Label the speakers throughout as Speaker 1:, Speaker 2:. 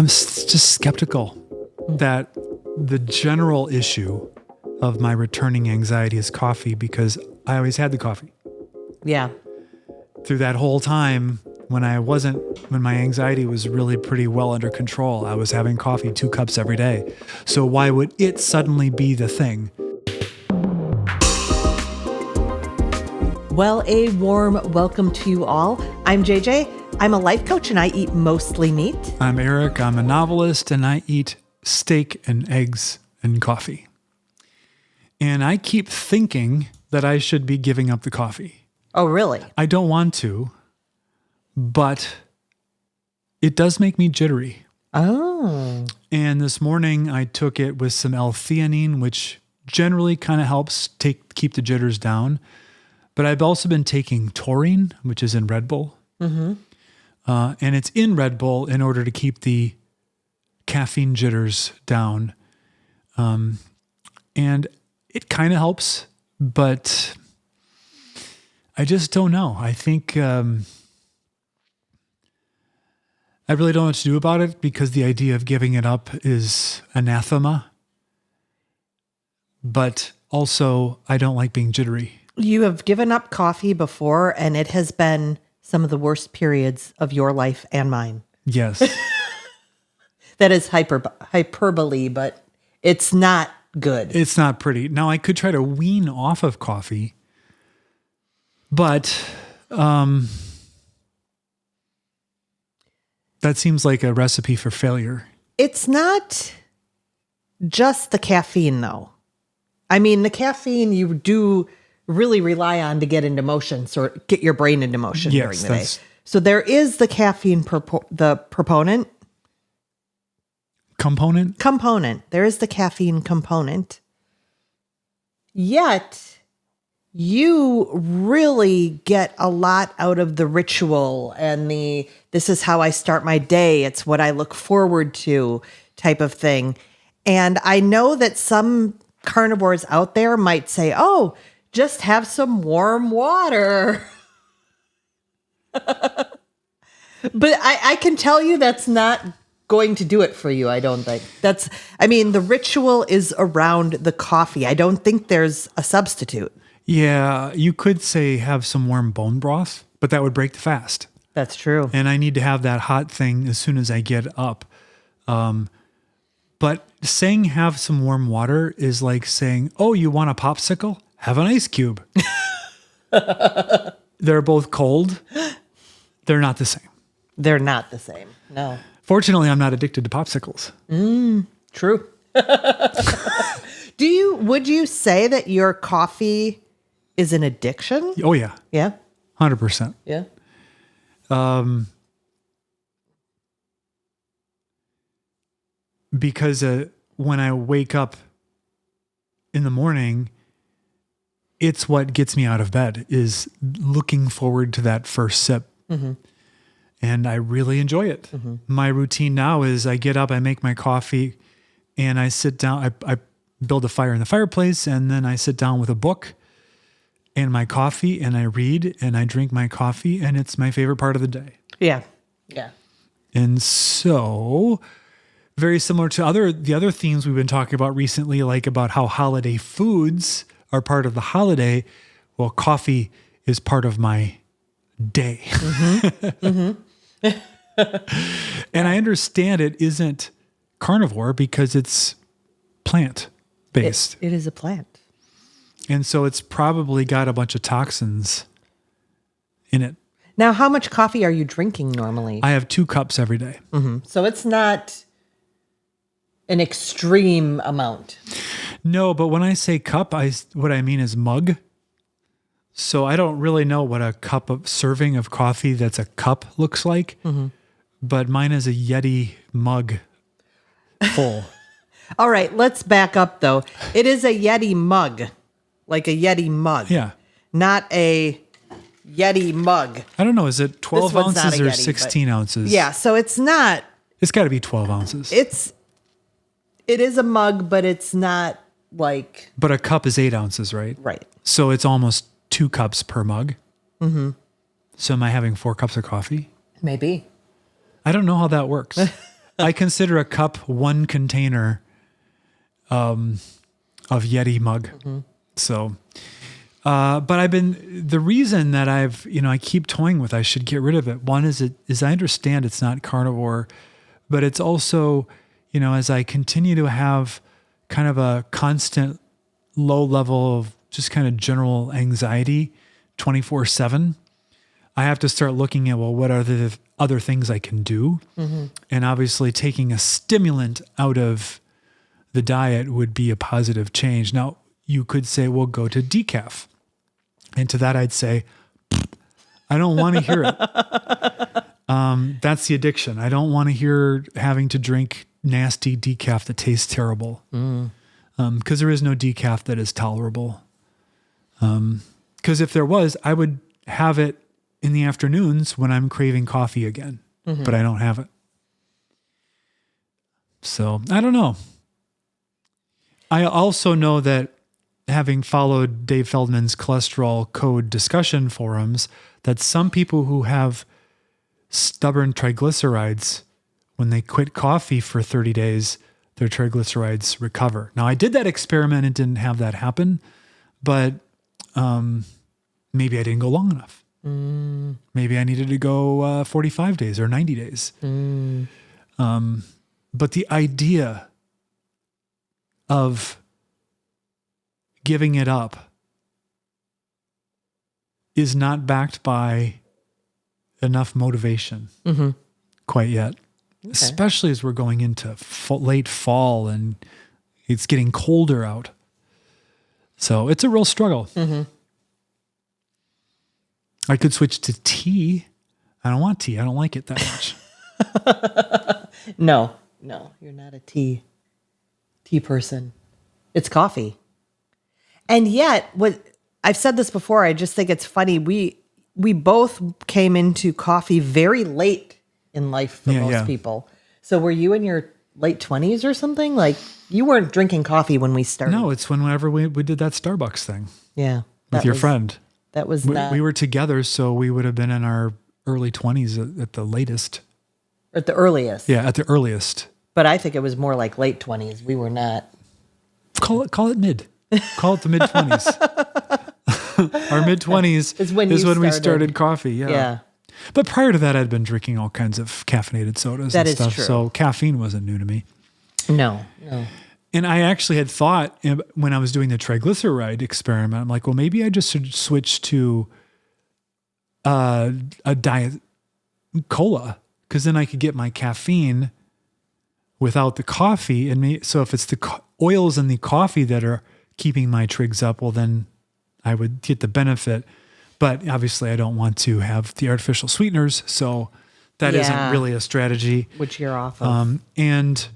Speaker 1: I'm just skeptical that the general issue of my returning anxiety is coffee, because I always had the coffee.
Speaker 2: Yeah.
Speaker 1: Through that whole time when my anxiety was really pretty well under control, I was having coffee 2 cups every day. So why would it suddenly be the thing?
Speaker 2: Well, a warm welcome to you all. I'm JJ. I'm a life coach and I eat mostly meat.
Speaker 1: I'm Eric. I'm a novelist and I eat steak and eggs and coffee. And I keep thinking that I should be giving up the coffee.
Speaker 2: Oh, really?
Speaker 1: I don't want to, but it does make me jittery.
Speaker 2: Oh.
Speaker 1: And this morning I took it with some L-theanine, which generally kind of helps keep the jitters down. But I've also been taking taurine, which is in Red Bull. Mm-hmm. And it's in Red Bull in order to keep the caffeine jitters down. And it kind of helps, but I just don't know. I think I really don't know what to do about it, because the idea of giving it up is anathema. But also, I don't like being jittery.
Speaker 2: You have given up coffee before, and it has been some of the worst periods of your life and mine.
Speaker 1: Yes.
Speaker 2: That is hyperbole, but it's not good.
Speaker 1: It's not pretty. Now, I could try to wean off of coffee, but that seems like a recipe for failure.
Speaker 2: It's not just the caffeine, though. I mean, the caffeine you do really rely on to get into motion, so get your brain into motion during the day. So there is the caffeine component. There is the caffeine component. Yet you really get a lot out of the ritual and this is how I start my day. It's what I look forward to type of thing. And I know that some carnivores out there might say, oh, just have some warm water. But I can tell you that's not going to do it for you, I don't think. The ritual is around the coffee. I don't think there's a substitute.
Speaker 1: Yeah, you could say have some warm bone broth, but that would break the fast.
Speaker 2: That's true.
Speaker 1: And I need to have that hot thing as soon as I get up. But saying have some warm water is like saying, oh, you want a popsicle? Have an ice cube. They're both cold. They're not the same.
Speaker 2: They're not the same. No.
Speaker 1: Fortunately, I'm not addicted to popsicles.
Speaker 2: True. Would you say that your coffee is an addiction?
Speaker 1: Oh, yeah.
Speaker 2: Yeah.
Speaker 1: 100%.
Speaker 2: Yeah.
Speaker 1: Because when I wake up in the morning, it's what gets me out of bed, is looking forward to that first sip. Mm-hmm. And I really enjoy it. Mm-hmm. My routine now is I get up, I make my coffee, and I sit down. I build a fire in the fireplace, and then I sit down with a book and my coffee, and I read, and I drink my coffee, and it's my favorite part of the day.
Speaker 2: Yeah. Yeah.
Speaker 1: And so, very similar to the other themes we've been talking about recently, like about how holiday foods are part of the holiday. Well, coffee is part of my day. Mm-hmm. Mm-hmm. And I understand it isn't carnivore because it's plant-based.
Speaker 2: It is a plant.
Speaker 1: And so it's probably got a bunch of toxins in it.
Speaker 2: Now, how much coffee are you drinking normally?
Speaker 1: I have 2 cups every day.
Speaker 2: Mm-hmm. So it's not an extreme amount.
Speaker 1: No, but when I say cup, what I mean is mug. So I don't really know what a serving of coffee that's a cup looks like, mm-hmm. But mine is a Yeti mug full.
Speaker 2: All right, let's back up though. It is a Yeti mug, like a Yeti mug.
Speaker 1: Yeah.
Speaker 2: Not a Yeti mug.
Speaker 1: I don't know. Is it 12 ounces or Yeti, 16 ounces?
Speaker 2: Yeah, so it's not.
Speaker 1: It's got to be 12 ounces.
Speaker 2: It is a mug, but it's not like.
Speaker 1: But a cup is 8 ounces, right?
Speaker 2: Right.
Speaker 1: So it's almost 2 cups per mug.
Speaker 2: Mm-hmm.
Speaker 1: So am I having 4 cups of coffee?
Speaker 2: Maybe.
Speaker 1: I don't know how that works. I consider a cup one container of Yeti mug. So, but the reason that I keep toying with, I should get rid of it. One is I understand it's not carnivore, but it's also, as I continue to have kind of a constant low level of just kind of general anxiety 24/7, I have to start looking at, well, what are the other things I can do? And obviously taking a stimulant out of the diet would be a positive change. Now, you could say, well, go to decaf. And to that, I'd say, I don't want to hear it. That's the addiction. I don't want to hear having to drink nasty decaf that tastes terrible. Because there is no decaf that is tolerable. Because if there was, I would have it in the afternoons when I'm craving coffee again. But I don't have it. So I don't know. I also know that, having followed Dave Feldman's cholesterol code discussion forums, that some people who have stubborn triglycerides, when they quit coffee for 30 days, their triglycerides recover. Now, I did that experiment and didn't have that happen, but maybe I didn't go long enough. Maybe I needed to go 45 days or 90 days. But the idea of giving it up is not backed by enough motivation quite yet, especially as we're going into late fall and it's getting colder out. So it's a real struggle. I could switch to tea. I don't want tea. I don't like it that much.
Speaker 2: No, you're not a tea person. It's coffee. And yet, what I've said this before, I just think it's funny. We both came into coffee very late in life for most people. So were you in your late 20s or something? Like, you weren't drinking coffee when we started.
Speaker 1: No, it's whenever we did that Starbucks thing.
Speaker 2: Yeah.
Speaker 1: With your friend.
Speaker 2: That was
Speaker 1: we were together, so we would have been in our early 20s at the latest.
Speaker 2: At the earliest.
Speaker 1: Yeah, at the earliest.
Speaker 2: But I think it was more like late 20s. We were not.
Speaker 1: Call it mid. Call it the mid 20s. Our mid 20s is when we started coffee. Yeah. But prior to that, I'd been drinking all kinds of caffeinated sodas and stuff. True. So caffeine wasn't new to me.
Speaker 2: No.
Speaker 1: And I actually had thought, when I was doing the triglyceride experiment, I'm like, well, maybe I just should switch to a diet cola, because then I could get my caffeine without the coffee. And so if it's the oils in the coffee that are keeping my trigs up, well, then I would get the benefit. But obviously I don't want to have the artificial sweeteners. So that isn't really a strategy.
Speaker 2: Which you're off of.
Speaker 1: And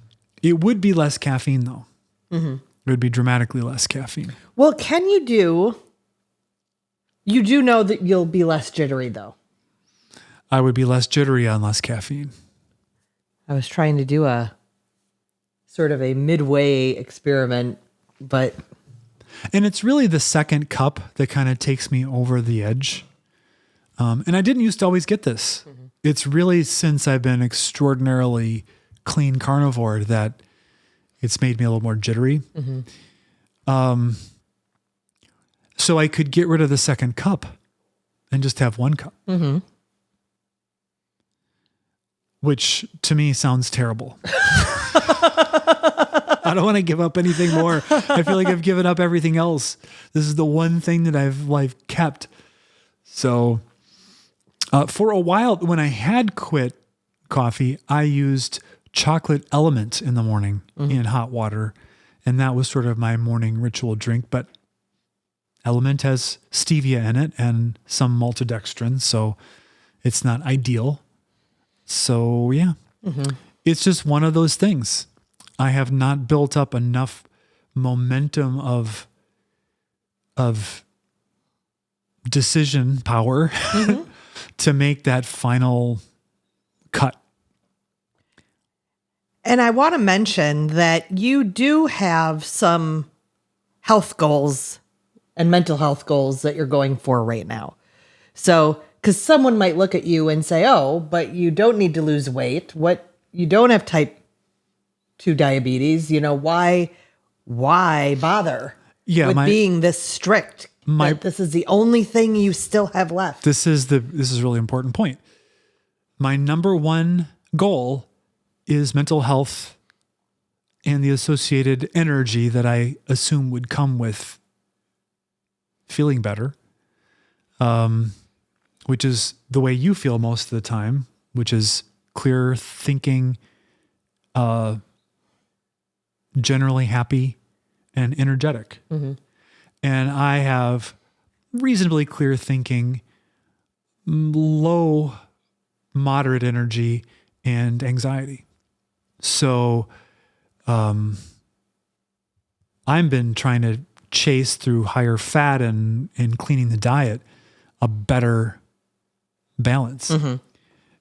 Speaker 1: it would be less caffeine, though. It would be dramatically less caffeine.
Speaker 2: Well, you do know that you'll be less jittery, though.
Speaker 1: I would be less jittery on less caffeine.
Speaker 2: I was trying to do a sort of a midway experiment, but...
Speaker 1: And it's really the second cup that kind of takes me over the edge. And I didn't used to always get this. It's really since I've been extraordinarily clean carnivore that it's made me a little more jittery. So I could get rid of the second cup and just have one cup. Which to me sounds terrible. I don't want to give up anything more. I feel like I've given up everything else. This is the one thing that I've kept. So for a while, when I had quit coffee, I used chocolate element in the morning in hot water. And that was sort of my morning ritual drink. But element has stevia in it and some maltodextrin. So it's not ideal. So yeah, it's just one of those things. I have not built up enough momentum of decision power to make that final cut.
Speaker 2: And I want to mention that you do have some health goals and mental health goals that you're going for right now. So, because someone might look at you and say, oh, but you don't need to lose weight. What you don't have type 2 diabetes, why bother with being this strict? This is the only thing you still have left.
Speaker 1: This is a really important point. My number one goal is mental health and the associated energy that I assume would come with feeling better, which is the way you feel most of the time, which is clear thinking, generally happy and energetic. Mm-hmm. And I have reasonably clear thinking, low, moderate energy, and anxiety. So I've been trying to chase through higher fat and cleaning the diet a better balance. Mm-hmm.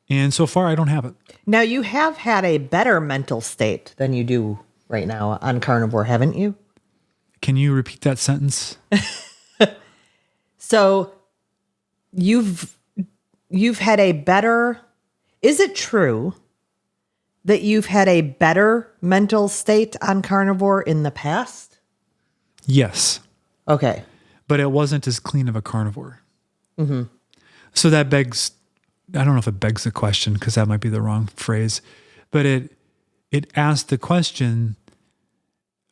Speaker 1: And so far, I don't have it.
Speaker 2: Now, you have had a better mental state than you do right now on Carnivore, haven't you?
Speaker 1: Can you repeat that sentence?
Speaker 2: So you've had a better, is it true that you've had a better mental state on Carnivore in the past?
Speaker 1: Yes.
Speaker 2: Okay.
Speaker 1: But it wasn't as clean of a carnivore. Mm-hmm. So that begs, I don't know if it begs the question because that might be the wrong phrase, but it asked the question,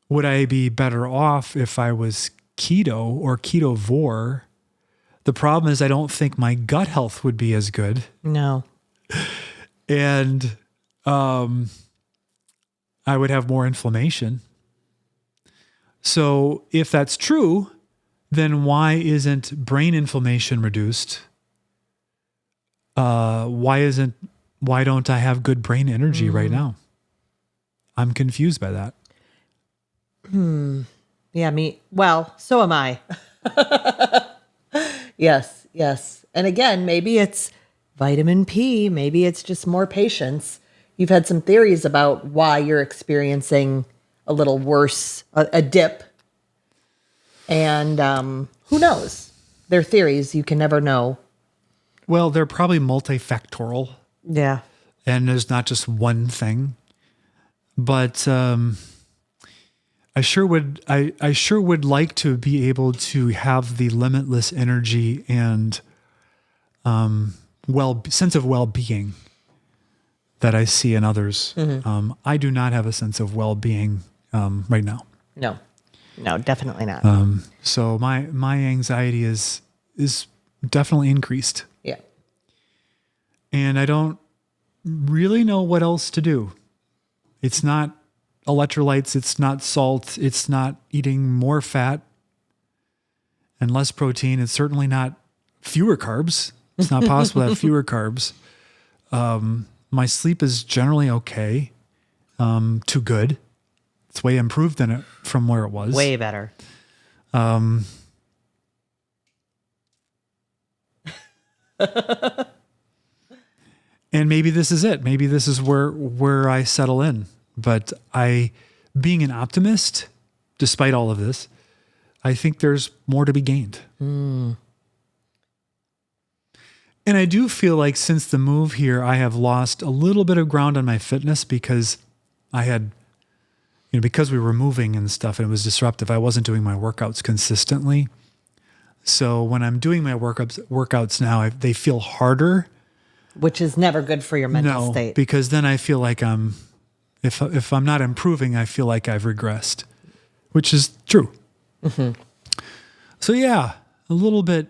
Speaker 1: would I be better off if I was keto or ketovore? The problem is I don't think my gut health would be as good.
Speaker 2: No.
Speaker 1: And I would have more inflammation. So if that's true, then why isn't brain inflammation reduced? Why don't I have good brain energy right now? I'm confused by that.
Speaker 2: Yeah, well, so am I. Yes. And again, maybe it's vitamin P, maybe it's just more patience. You've had some theories about why you're experiencing a little worse, a dip. And who knows? They're theories. You can never know.
Speaker 1: Well, they're probably multifactorial.
Speaker 2: Yeah.
Speaker 1: And there's not just one thing. But I sure would like to be able to have the limitless energy and sense of well-being that I see in others. Mm-hmm. I do not have a sense of well-being right now.
Speaker 2: No, definitely not.
Speaker 1: So my anxiety is definitely increased.
Speaker 2: Yeah.
Speaker 1: And I don't really know what else to do. It's not electrolytes, it's not salt, it's not eating more fat and less protein. It's certainly not fewer carbs. It's not possible to have fewer carbs. My sleep is generally okay, to good. It's way improved from where it was.
Speaker 2: Way better.
Speaker 1: And maybe this is it. Maybe this is where I settle in. But being an optimist, despite all of this, I think there's more to be gained. Mm. And I do feel like since the move here, I have lost a little bit of ground on my fitness because because we were moving and stuff and it was disruptive, I wasn't doing my workouts consistently. So when I'm doing my workouts now, they feel harder.
Speaker 2: Which is never good for your mental state.
Speaker 1: Because then I feel like if I'm not improving, I feel like I've regressed, which is true. Mm-hmm. So yeah, a little bit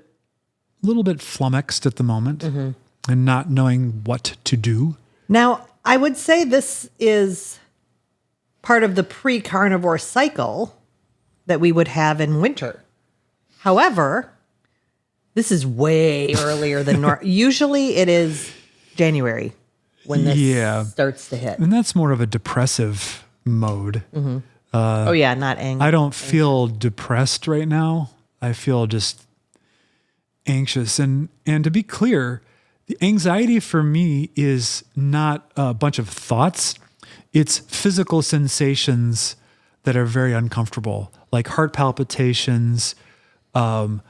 Speaker 1: flummoxed at the moment and not knowing what to do.
Speaker 2: Now, I would say this is part of the pre-carnivore cycle that we would have in winter. However, this is way earlier than normal. Usually it is January when this starts to hit.
Speaker 1: And that's more of a depressive mode. Mm-hmm.
Speaker 2: Not angry.
Speaker 1: I don't feel depressed right now. I feel just anxious. And to be clear, the anxiety for me is not a bunch of thoughts. It's physical sensations that are very uncomfortable, like heart palpitations, a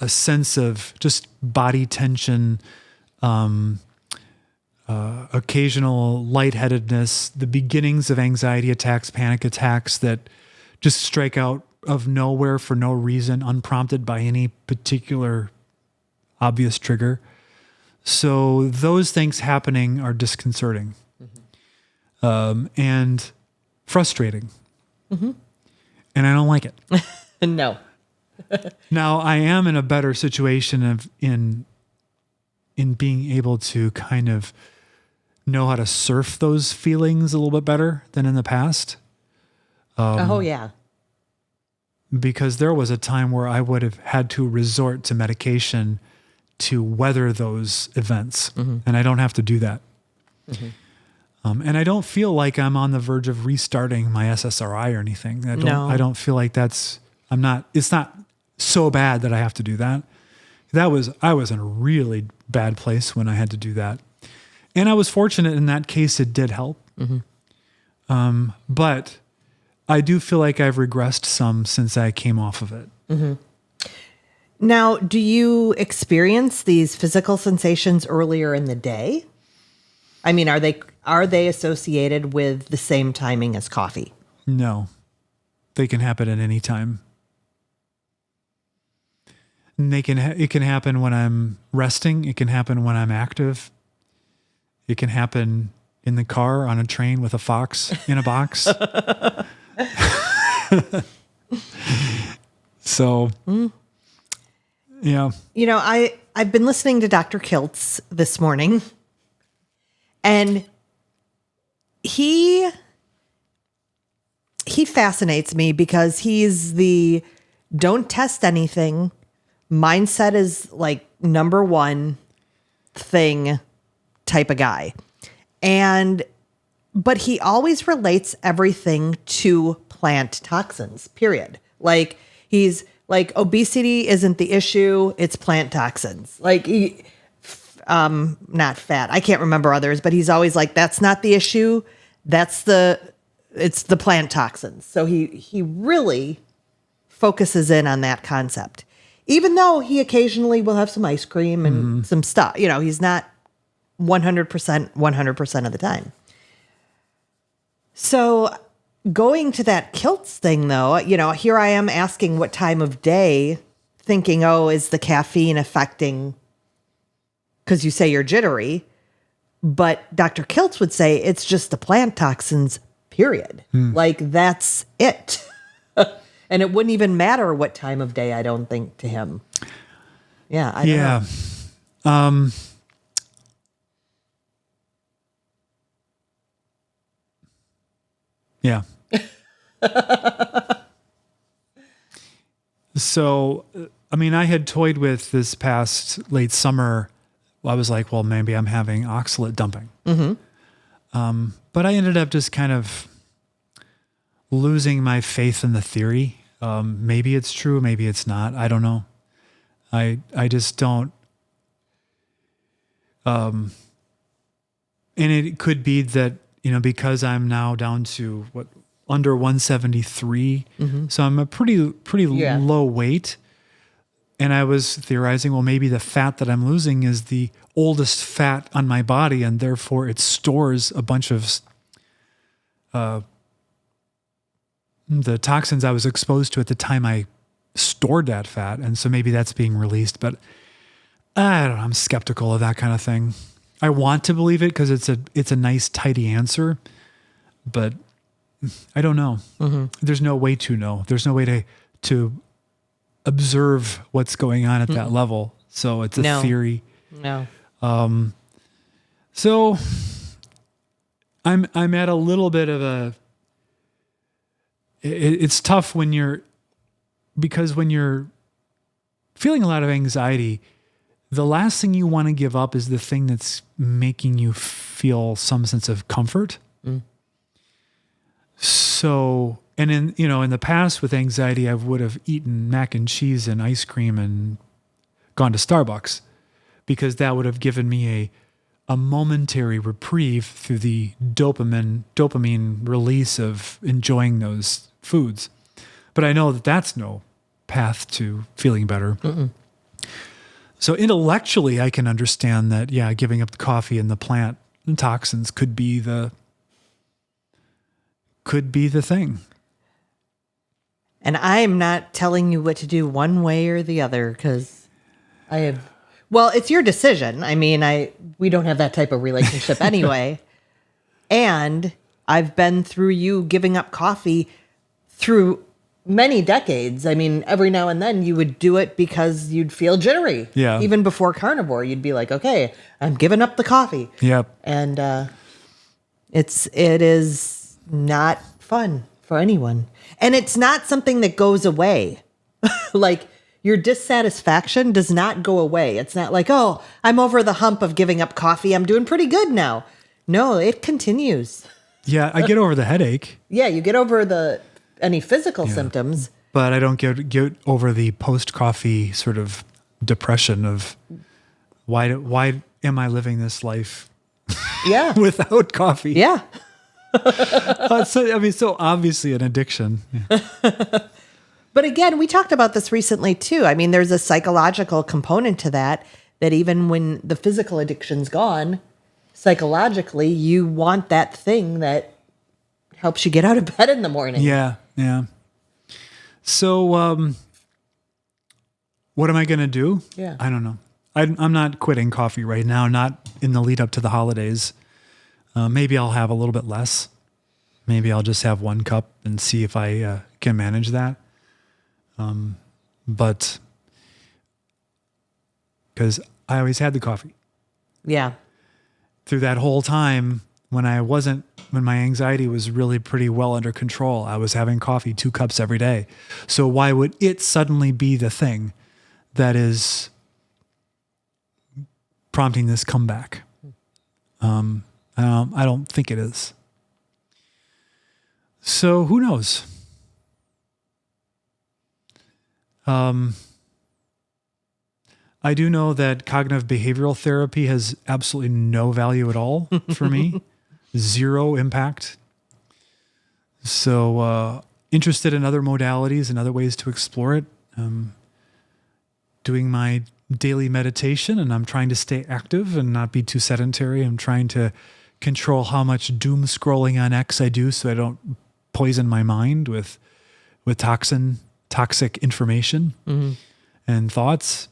Speaker 1: sense of just body tension, occasional lightheadedness, the beginnings of anxiety attacks, panic attacks that just strike out of nowhere for no reason, unprompted by any particular obvious trigger. So those things happening are disconcerting and frustrating. And I don't like it.
Speaker 2: No.
Speaker 1: Now, I am in a better situation in being able to kind of know how to surf those feelings a little bit better than in the past.
Speaker 2: Oh, yeah.
Speaker 1: Because there was a time where I would have had to resort to medication to weather those events. And I don't have to do that. And I don't feel like I'm on the verge of restarting my SSRI or anything. I don't feel like it's not so bad that I have to do that. I was in a really bad place when I had to do that. And I was fortunate in that case, it did help. But I do feel like I've regressed some since I came off of it.
Speaker 2: Now, do you experience these physical sensations earlier in the day? I mean, are they associated with the same timing as coffee?
Speaker 1: No, they can happen at any time. And it can happen when I'm resting. It can happen when I'm active. It can happen in the car, on a train with a fox in a box. So, yeah.
Speaker 2: You know, I've been listening to Dr. Kiltz this morning, and he fascinates me because he's the don't test anything. Mindset is like number one thing type of guy. But he always relates everything to plant toxins, period. Like he's like, obesity isn't the issue, it's plant toxins. Like, not fat. I can't remember others, but he's always like, that's not the issue. It's the plant toxins. So he really focuses in on that concept. Even though he occasionally will have some ice cream and some stuff, he's not 100% of the time. So going to that Kiltz thing though, here I am asking what time of day, thinking, is the caffeine affecting, because you say you're jittery, but Dr. Kiltz would say it's just the plant toxins, period. Like that's it. And it wouldn't even matter what time of day, I don't think, to him. Yeah, I don't know.
Speaker 1: Yeah. So, I mean, I had toyed with this past late summer. I was like, well, maybe I'm having oxalate dumping. But I ended up just kind of losing my faith in the theory. Maybe it's true, maybe it's not. I don't know. I just don't. And it could be that, because I'm now down to under 173. So I'm a pretty low weight. And I was theorizing, well, maybe the fat that I'm losing is the oldest fat on my body, and therefore it stores a bunch of the toxins I was exposed to at the time I stored that fat. And so maybe that's being released, but I don't know. I'm skeptical of that kind of thing. I want to believe it because it's a nice, tidy answer, but I don't know. There's no way to know. There's no way to observe what's going on at that level. So it's a theory.
Speaker 2: No.
Speaker 1: So I'm at a little bit of a. It's tough when you're feeling a lot of anxiety. The last thing you want to give up is the thing that's making you feel some sense of comfort. So, and in the past with anxiety, I would have eaten mac and cheese and ice cream and gone to Starbucks because that would have given me a momentary reprieve through the dopamine release of enjoying those foods. But I know that that's no path to feeling better. So intellectually, I can understand that, giving up the coffee and the plant the toxins could be the thing.
Speaker 2: And I'm not telling you what to do one way or the other because well, it's your decision. I mean, we don't have that type of relationship anyway. And I've been through you giving up coffee through many decades. I mean, every now and then you would do it because you'd feel jittery.
Speaker 1: Yeah.
Speaker 2: Even before Carnivore, you'd be like, okay, I'm giving up the coffee.
Speaker 1: Yep.
Speaker 2: And it is not fun for anyone. And it's not something that goes away. Like your dissatisfaction does not go away. It's not like, oh, I'm over the hump of giving up coffee. I'm doing pretty good now. No, it continues.
Speaker 1: Yeah, I get over the headache.
Speaker 2: Yeah, you get over any physical symptoms.
Speaker 1: But I don't get over the post-coffee sort of depression of why am I living this life
Speaker 2: Yeah.
Speaker 1: without coffee?
Speaker 2: Yeah.
Speaker 1: So obviously an addiction. Yeah.
Speaker 2: But again, we talked about this recently too. I mean, there's a psychological component to that even when the physical addiction's gone, psychologically, you want that thing that helps you get out of bed in the morning.
Speaker 1: Yeah, yeah. So what am I going to do?
Speaker 2: Yeah.
Speaker 1: I don't know. I'm not quitting coffee right now, not in the lead up to the holidays. Maybe I'll have a little bit less. Maybe I'll just have 1 cup and see if I can manage that. But because I always had the coffee.
Speaker 2: Yeah.
Speaker 1: Through that whole time when my anxiety was really pretty well under control, I was having coffee 2 cups every day. So why would it suddenly be the thing that is prompting this comeback? I don't think it is. So who knows? I do know that cognitive behavioral therapy has absolutely no value at all for me. 0 impact. So interested in other modalities and other ways to explore it. Doing my daily meditation, and I'm trying to stay active and not be too sedentary. I'm trying to control how much doom scrolling on X I do so I don't poison my mind with toxic information and thoughts.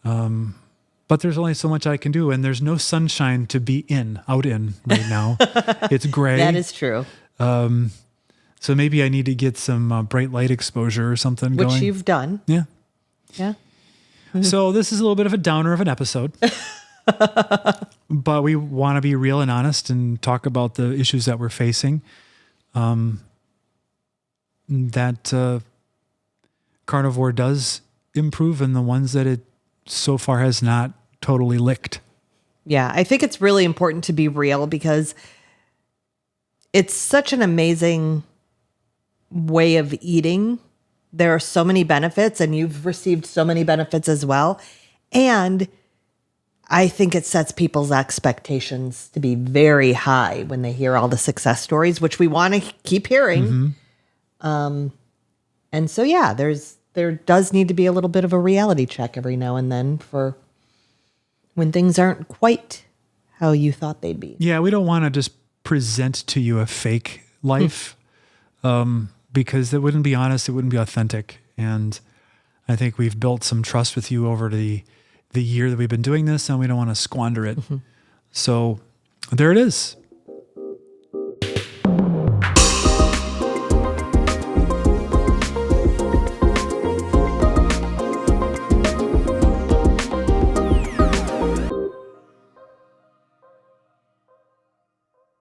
Speaker 1: But there's only so much I can do, and there's no sunshine to be out in right now. It's gray.
Speaker 2: That is true.
Speaker 1: So maybe I need to get some bright light exposure or something
Speaker 2: Which
Speaker 1: going.
Speaker 2: you've done.
Speaker 1: Yeah.
Speaker 2: Yeah.
Speaker 1: So this is a little bit of a downer of an episode. But we want to be real and honest and talk about the issues that we're facing. That Carnivore does improve, and the ones that it so far has not totally licked.
Speaker 2: Yeah, I think it's really important to be real because it's such an amazing way of eating. There are so many benefits, and you've received so many benefits as well. And I think it sets people's expectations to be very high when they hear all the success stories, which we want to keep hearing. And so, yeah, there does need to be a little bit of a reality check every now and then for when things aren't quite how you thought they'd be.
Speaker 1: Yeah, we don't want to just present to you a fake life because it wouldn't be honest, it wouldn't be authentic. And I think we've built some trust with you over the year that we've been doing this, and we don't want to squander it. So there it is.